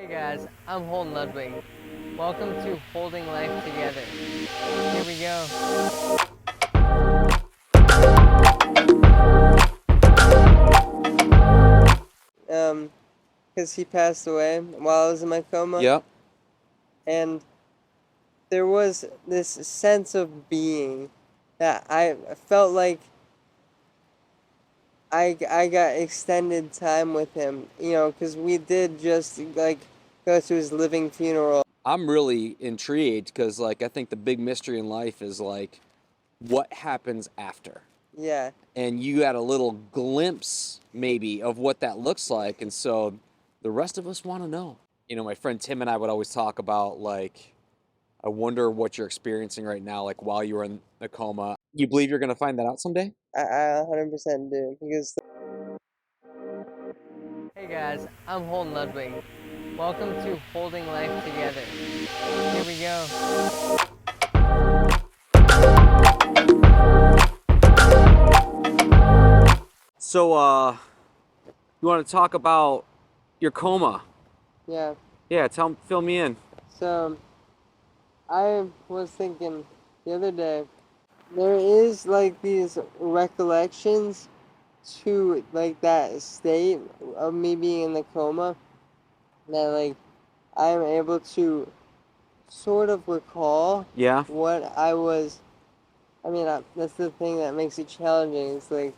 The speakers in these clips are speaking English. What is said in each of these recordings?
Hey guys, I'm Holden Ludwig. Welcome to Holding Life Together. Here we go. Because he passed away while I was in my coma. Yep. And there was this sense of being that I felt like I got extended time with him, because we did just like go to his living funeral. I'm really intrigued because, I think the big mystery in life is, what happens after. Yeah. And you got a little glimpse, maybe, of what that looks like. And so the rest of us want to know. My friend Tim and I would always talk about, I wonder what you're experiencing right now, while you were in a coma. You believe you're going to find that out someday? I 100% do because. Hey guys, I'm Holden Ludwig. Welcome to Holding Life Together. Here we go. So, you want to talk about your coma? Yeah. Yeah, fill me in. So I was thinking the other day, there is like these recollections to like that state of me being in the coma that like I am able to sort of recall Yeah. what I was. That's the thing that makes it challenging. It's like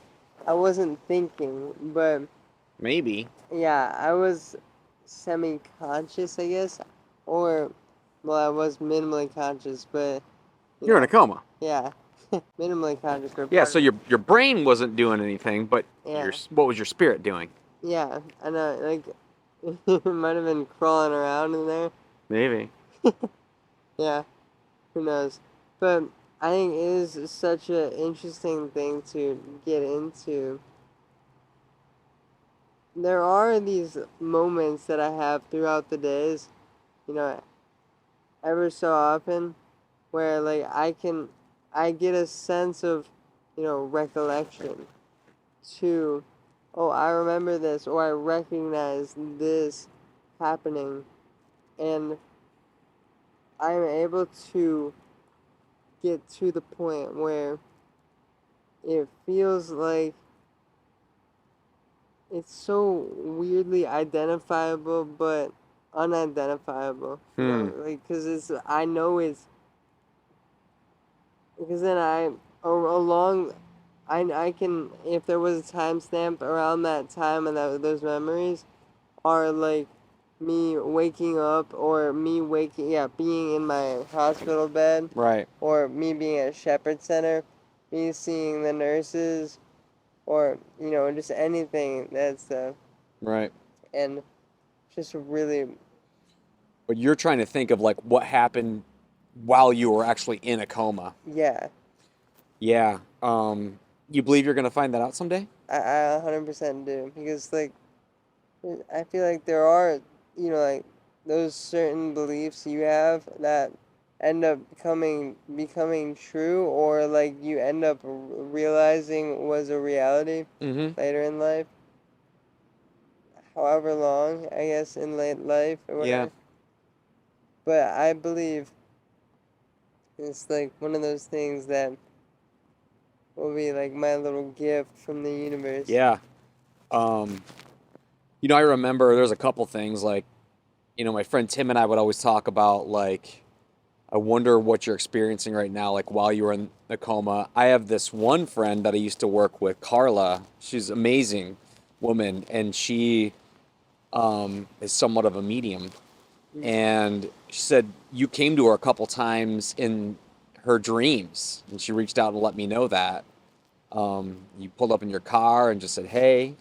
I wasn't thinking, but Maybe. yeah, I was semi-conscious, I guess, or well, I was minimally conscious, but You're in a coma. yeah, minimally conscious for Yeah, part so of it. your brain wasn't doing anything, but Yeah, what was your spirit doing? yeah, I know, like it might have been crawling around in there. Maybe. Yeah, who knows? But I think it is such an interesting thing to get into. There are these moments that I have throughout the days, you know, ever so often, where like I get a sense of, recollection to, oh, I remember this, or I recognize this happening, and I'm able to get to the point where it feels like it's so weirdly identifiable but unidentifiable. Like, because I know it's, because then along, I can, if there was a timestamp around that time and those memories are like me waking up or being in my hospital bed, Right. or me being at Shepherd Center, me seeing the nurses, or, just anything that's, Right. and just really, But you're trying to think of what happened while you were actually in a coma. yeah, Yeah. You believe you're going to find that out someday? I 100% do, because, like, I feel like there are, like, those certain beliefs you have that end up becoming true, or like you end up realizing was a reality Mm-hmm. later in life, however long, I guess, in late life or Yeah. whatever. But I believe it's like one of those things that will be like my little gift from the universe. Yeah. Um, I remember there's a couple things my friend Tim and I would always talk about I wonder what you're experiencing right now, while you were in a coma. I have this one friend that I used to work with, Carla. She's an amazing woman, and she is somewhat of a medium. And she said you came to her a couple times in her dreams, and she reached out and let me know that. You pulled up in your car and just said, hey.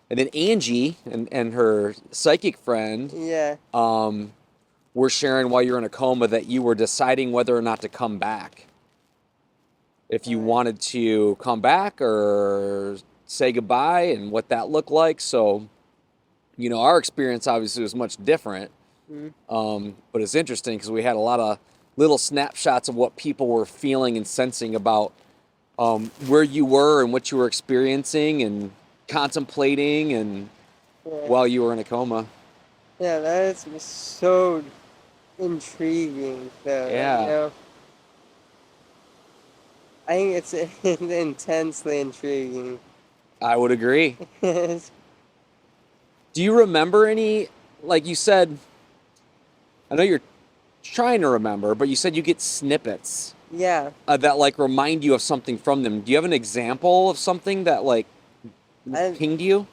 And then Angie and her psychic friend Yeah. were sharing while you're in a coma that you were deciding whether or not to come back. If you wanted to come back or say goodbye and what that looked like. So, our experience obviously was much different. But it's interesting because we had a lot of little snapshots of what people were feeling and sensing about where you were and what you were experiencing and contemplating and Yeah. while you were in a coma. Yeah, that's so intriguing, though. Yeah, I think it's intensely intriguing. I would agree. It's- Do you remember any, like you said, I know you're trying to remember, but you said you get snippets yeah, that like remind you of something from them. Do you have an example of something that like I pinged you?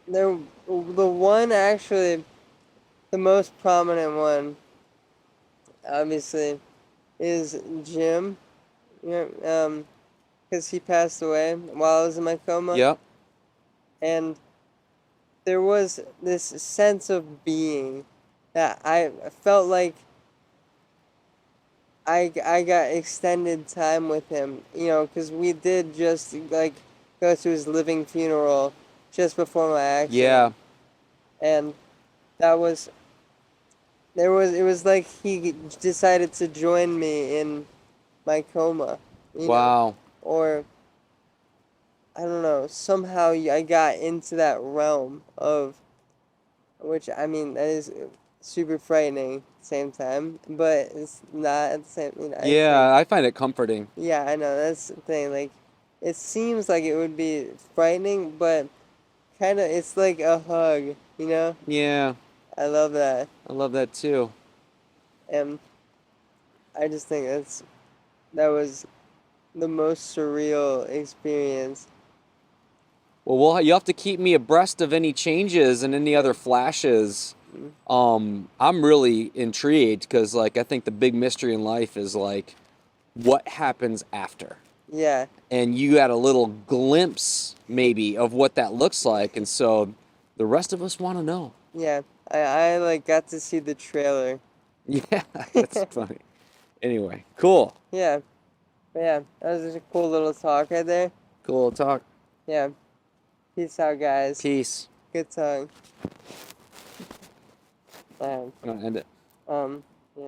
there the one actually the most prominent one obviously is Jim. Because he passed away while I was in my coma, Yep. and there was this sense of being that I felt like I got extended time with him, because we did just like go to his living funeral just before my Yeah. accident, and that was it was like he decided to join me in my coma, you know, Wow. or I don't know, somehow I got into that realm of which I mean that is super frightening at the same time, but it's not at the same. I think Yeah, I find it comforting. yeah, I know that's the thing. Like, it seems like it would be frightening, but kind of it's like a hug. Yeah, I love that, I love that too. and I just think that was the most surreal experience. Well, you have to keep me abreast of any changes and any other flashes. Mm. I'm really intrigued because, like, I think the big mystery in life is like what happens after. Yeah, And you got a little glimpse, maybe, of what that looks like, and so the rest of us want to know. yeah. I like got to see the trailer. Yeah, that's funny. Anyway, cool, Yeah, but yeah, that was just a cool little talk right there. cool talk. Yeah, peace out, guys. Peace. Good talk. I'm gonna end it. Um, yeah.